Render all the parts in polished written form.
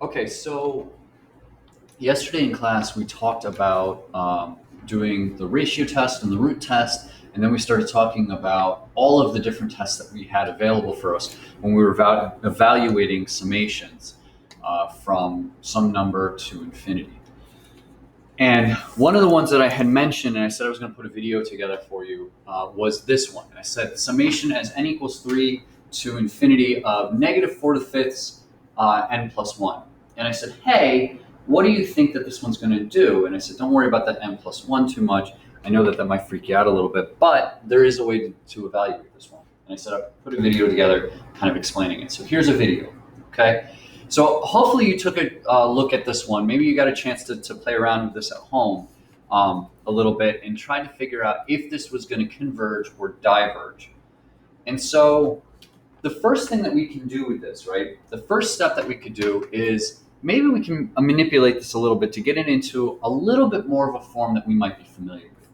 Okay, so yesterday in class we talked about doing the ratio test and the root test, and then we started talking about all of the different tests that we had available for us when we were evaluating summations from some number to infinity. And one of the ones that I had mentioned, and I said I was going to put a video together for you, was this one. I said summation as n equals 3 to infinity of negative 4 to the fifths n plus 1. And I said, hey, what do you think that this one's going to do? And I said, don't worry about that n plus 1 too much. I know that might freak you out a little bit, but there is a way to evaluate this one. And I said, I'll put a video together kind of explaining it. So here's a video, okay? So hopefully you took a look at this one. Maybe you got a chance to play around with this at home a little bit and try to figure out if this was going to converge or diverge. And so the first thing that we can do with this, right? The first step that we could do is maybe we can manipulate this a little bit to get it into a little bit more of a form that we might be familiar with.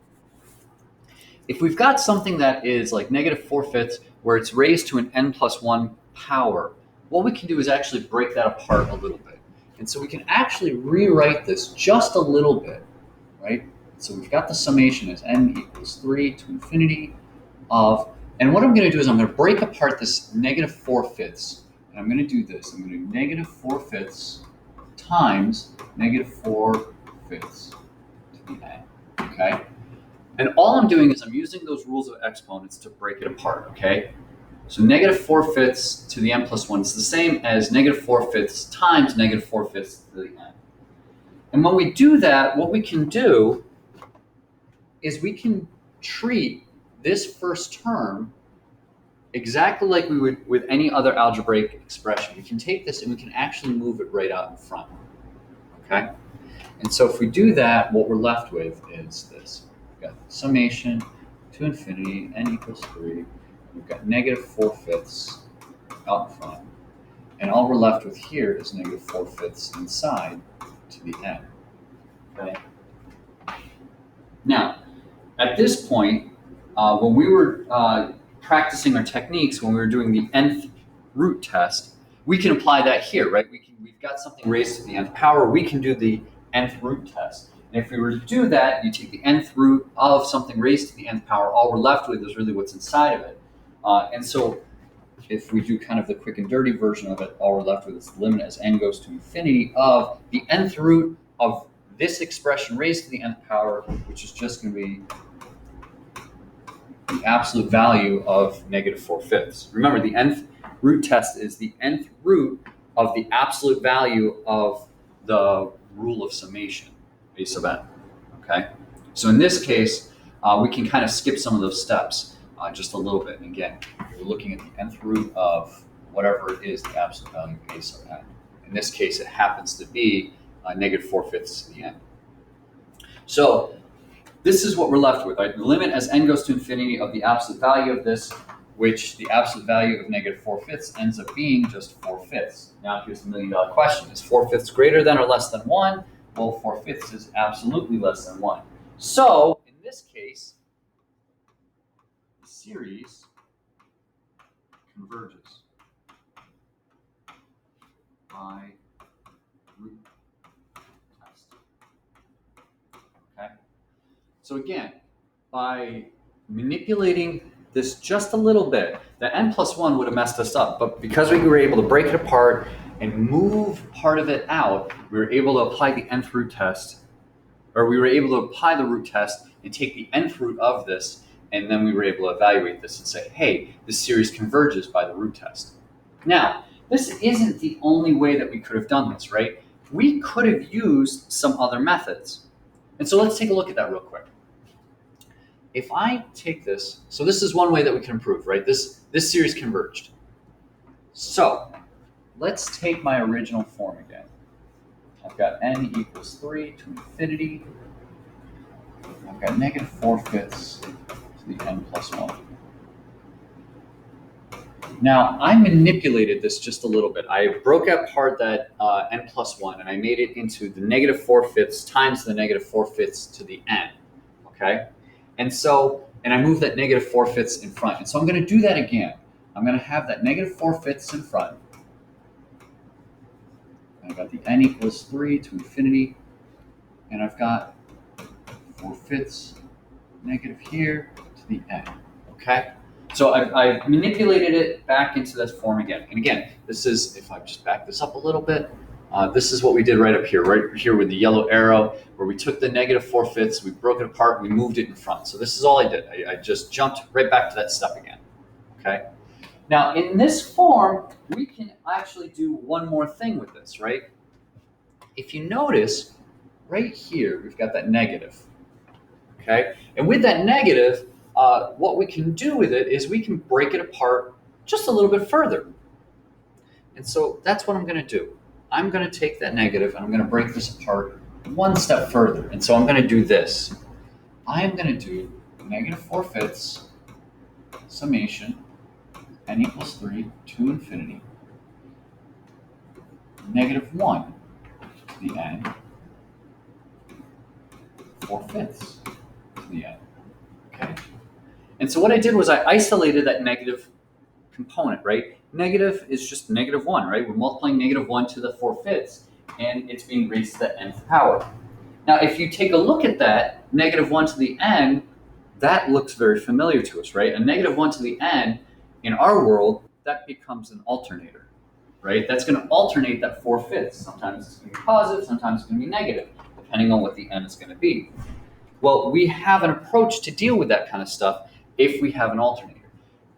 If we've got something that is like negative 4/5 where it's raised to an n plus 1 power, what we can do is actually break that apart a little bit. And so we can actually rewrite this just a little bit, right? So we've got the summation as n equals 3 to infinity of, and what I'm going to do is I'm going to break apart this negative 4/5. And I'm going to do this. I'm going to do negative 4/5 times negative 4/5 to the n, okay? And all I'm doing is I'm using those rules of exponents to break it apart, okay? So negative 4/5 to the n plus 1 is the same as negative 4/5 times negative 4/5 to the n. And when we do that, what we can do is we can treat this first term exactly like we would with any other algebraic expression. We can take this and we can actually move it right out in front, okay? And so if we do that, what we're left with is this. We've got summation to infinity, n equals 3. We've got negative 4/5 out in front. And all we're left with here is negative 4/5 inside to the n. Okay? Now, at this point, when we were practicing our techniques, when we were doing the nth root test, we can apply that here, right? We've got something raised to the nth power. We can do the nth root test. And if we were to do that, you take the nth root of something raised to the nth power, all we're left with is really what's inside of it. And so if we do kind of the quick and dirty version of it, all we're left with is the limit as n goes to infinity of the nth root of this expression raised to the nth power, which is just going to be the absolute value of negative 4/5. Remember, the nth root test is the nth root of the absolute value of the rule of summation, a sub n, okay? So in this case, we can kind of skip some of those steps just a little bit. And again, we're looking at the nth root of whatever it is, the absolute value of a sub n. In this case, it happens to be negative 4/5 to the n. So this is what we're left with, right? The limit as n goes to infinity of the absolute value of this, which the absolute value of negative 4/5 ends up being just 4/5. Now here's the $1,000,000 question. Is 4/5 greater than or less than 1? Well, 4/5 is absolutely less than 1. So in this case, the series converges by root test. Okay? So again, by manipulating this just a little bit, the n plus 1 would have messed us up. But because we were able to break it apart and move part of it out, we were able to apply the nth root test, or we were able to apply the root test and take the nth root of this, and then we were able to evaluate this and say, hey, this series converges by the root test. Now, this isn't the only way that we could have done this, right? We could have used some other methods. And so let's take a look at that real quick. If I take this, so this is one way that we can improve, right? This series converged. So let's take my original form again. I've got n equals 3 to infinity. I've got negative 4/5 to the n plus 1. Now, I manipulated this just a little bit. I broke apart that n plus 1, and I made it into the negative 4/5 times the negative 4/5 to the n, okay? And I moved that negative 4/5 in front. And so I'm going to do that again. I'm going to have that negative 4/5 in front. I got the n equals 3 to infinity, and I've got 4/5 negative here to the n, okay? So I've manipulated it back into this form again. And again, this is, if I just back this up a little bit, this is what we did right up here, right here with the yellow arrow, where we took the negative 4/5, we broke it apart, we moved it in front. So this is all I did. I just jumped right back to that step again, okay? Now in this form, we can actually do one more thing with this, right? If you notice, right here, we've got that negative, okay? And with that negative, what we can do with it is we can break it apart just a little bit further. And so that's what I'm going to do. I'm going to take that negative and I'm going to break this apart one step further. And so I'm going to do this. I'm going to do negative 4/5 summation n equals 3 to infinity, negative 1 to the n, 4/5 to the n. Okay. And so what I did was I isolated that negative component, right? Negative is just negative 1, right? We're multiplying negative 1 to the 4/5, and it's being raised to the nth power. Now, if you take a look at that, negative 1 to the n, that looks very familiar to us, right? A negative 1 to the n, in our world, that becomes an alternator, right? That's going to alternate that 4/5. Sometimes it's going to be positive, sometimes it's going to be negative, depending on what the n is going to be. Well, we have an approach to deal with that kind of stuff if we have an alternator.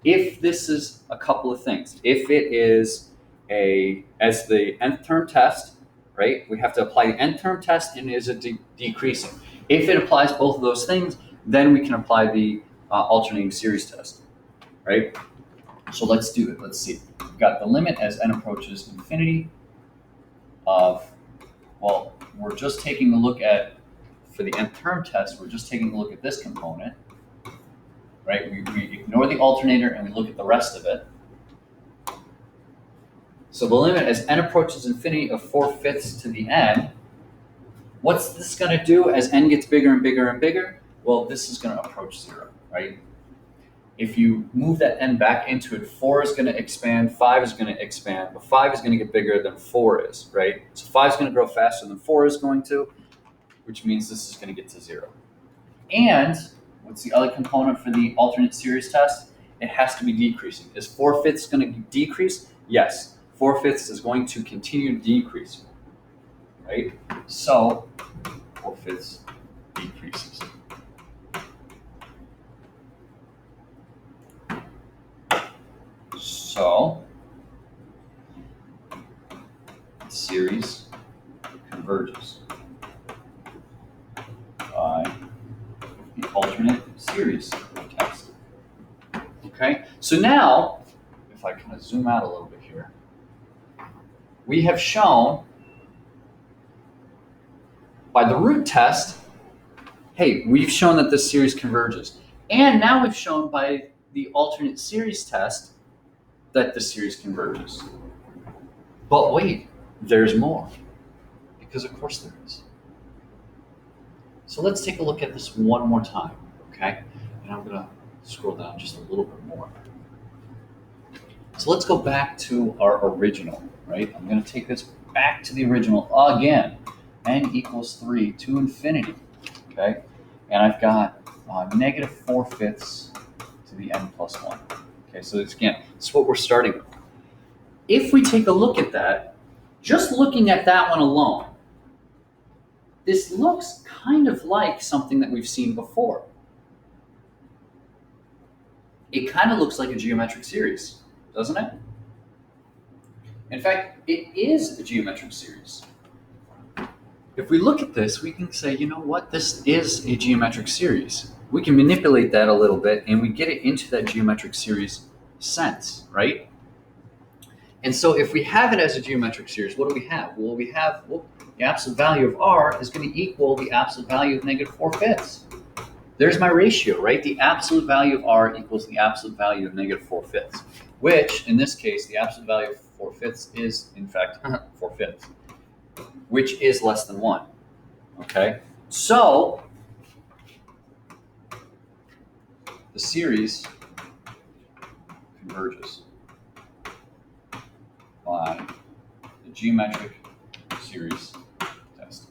If this is a couple of things, if it is as the nth term test, right, we have to apply the nth term test and is it decreasing? If it applies both of those things, then we can apply the alternating series test, right? So let's do it. Let's see. We've got the limit as n approaches infinity of, well, we're just taking a look at, for the nth term test, we're just taking a look at this component, right? We ignore the alternator and we look at the rest of it. So the limit as n approaches infinity of 4/5 to the n, what's this going to do as n gets bigger and bigger and bigger? Well, this is going to approach 0, right? If you move that n back into it, 4 is going to expand, 5 is going to expand, but 5 is going to get bigger than 4 is, right? So 5 is going to grow faster than 4 is going to, which means this is going to get to 0. And what's the other component for the alternate series test? It has to be decreasing. Is 4/5 going to decrease? Yes. 4/5 is going to continue decreasing, right? So 4/5 decreases. So the series converges by the alternate series test. Okay, so now, if I kind of zoom out a little bit here, we have shown by the root test, hey, we've shown that this series converges. And now we've shown by the alternate series test that the series converges. But wait, there's more, because of course there is. So let's take a look at this one more time, okay? And I'm gonna scroll down just a little bit more. So let's go back to our original, right? I'm gonna take this back to the original again. N equals 3 to infinity, okay? And I've got negative 4/5 to the n plus 1. Okay, so it's, again, this is what we're starting with. If we take a look at that, just looking at that one alone, this looks kind of like something that we've seen before. It kind of looks like a geometric series, doesn't it? In fact, it is a geometric series. If we look at this, we can say, you know what, this is a geometric series. We can manipulate that a little bit and we get it into that geometric series sense, right? And so if we have it as a geometric series, what do we have? Well, we have, the absolute value of r is going to equal the absolute value of negative 4/5. There's my ratio, right? The absolute value of r equals the absolute value of negative 4/5, which in this case, the absolute value of 4/5 is in fact 4/5, which is less than 1, okay? So the series converges by the geometric series test.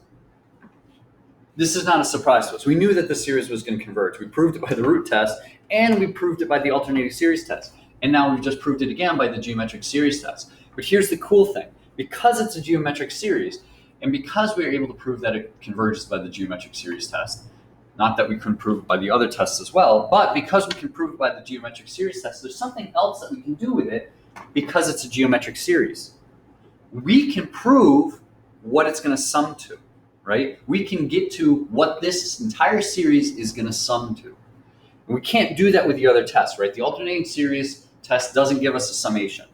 This is not a surprise to us. We knew that the series was going to converge. We proved it by the root test, and we proved it by the alternating series test. And now we've just proved it again by the geometric series test. But here's the cool thing. Because it's a geometric series, and because we were able to prove that it converges by the geometric series test, not that we couldn't prove it by the other tests as well, but because we can prove it by the geometric series test, there's something else that we can do with it because it's a geometric series. We can prove what it's going to sum to, right? We can get to what this entire series is going to sum to. And we can't do that with the other tests, right? The alternating series test doesn't give us a summation,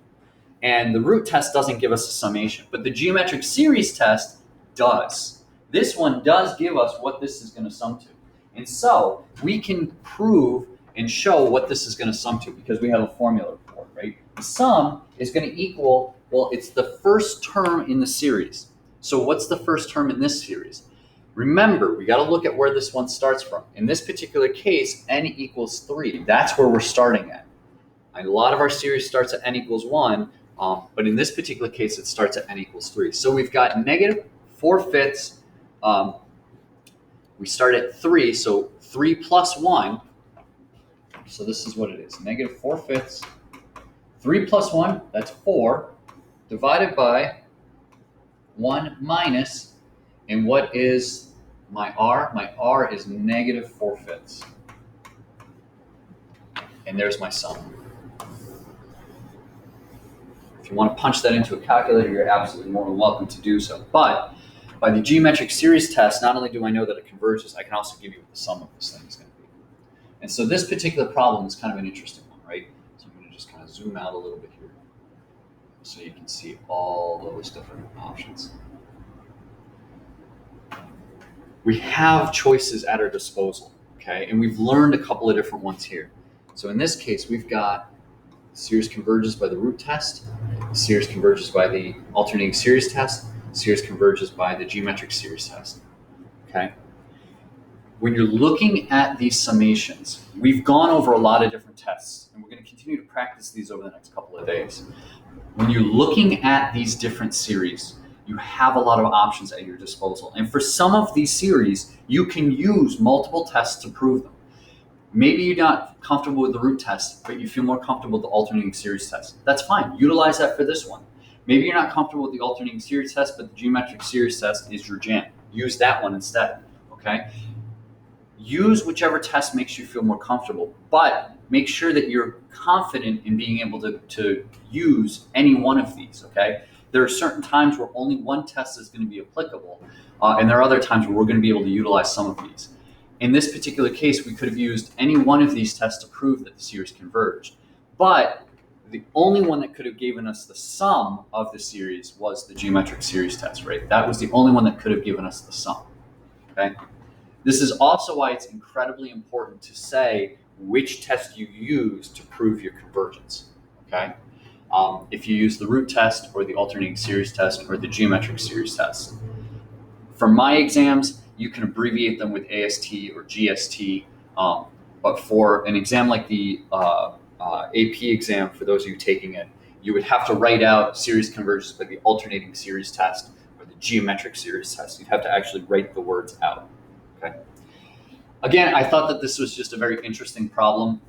and the root test doesn't give us a summation, but the geometric series test does. This one does give us what this is going to sum to. And so we can prove and show what this is going to sum to because we have a formula for it, right? The sum is going to equal, well, it's the first term in the series. So what's the first term in this series? Remember, we got to look at where this one starts from. In this particular case, n equals 3. That's where we're starting at. A lot of our series starts at n equals 1, but in this particular case, it starts at n equals 3. So we've got negative 4/5. We start at 3, so 3 plus 1. So this is what it is, negative 4/5. 3 plus 1, that's 4, divided by 1 minus, and what is my r? My r is negative 4/5. And there's my sum. If you want to punch that into a calculator, you're absolutely more than welcome to do so. But by the geometric series test, not only do I know that it converges, I can also give you what the sum of this thing is going to be. And so this particular problem is kind of an interesting one, right? So I'm going to just kind of zoom out a little bit here so you can see all those different options. We have choices at our disposal, okay? And we've learned a couple of different ones here. So in this case, we've got series converges by the root test, series converges by the alternating series test, series converges by the geometric series test, okay? When you're looking at these summations, we've gone over a lot of different tests, and we're going to continue to practice these over the next couple of days. When you're looking at these different series, you have a lot of options at your disposal. And for some of these series, you can use multiple tests to prove them. Maybe you're not comfortable with the root test, but you feel more comfortable with the alternating series test. That's fine. Utilize that for this one. Maybe you're not comfortable with the alternating series test, but the geometric series test is your jam. Use that one instead, okay? Use whichever test makes you feel more comfortable, but make sure that you're confident in being able to use any one of these, okay? There are certain times where only one test is going to be applicable, and there are other times where we're going to be able to utilize some of these. In this particular case, we could have used any one of these tests to prove that the series converged, but the only one that could have given us the sum of the series was the geometric series test, right? That was the only one that could have given us the sum, okay? This is also why it's incredibly important to say which test you use to prove your convergence, okay? If you use the root test or the alternating series test or the geometric series test. For my exams, you can abbreviate them with AST or GST, but for an exam like the AP exam, for those of you taking it, you would have to write out series converges by the alternating series test or the geometric series test. You'd have to actually write the words out, okay? Again, I thought that this was just a very interesting problem,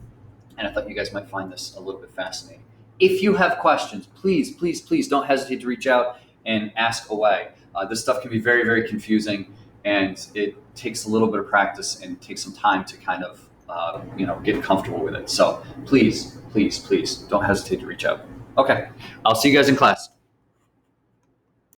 and I thought you guys might find this a little bit fascinating. If you have questions, please, please, please don't hesitate to reach out and ask away. This stuff can be very, very confusing, and it takes a little bit of practice and takes some time to kind of get comfortable with it. So please, please, please don't hesitate to reach out. Okay, I'll see you guys in class.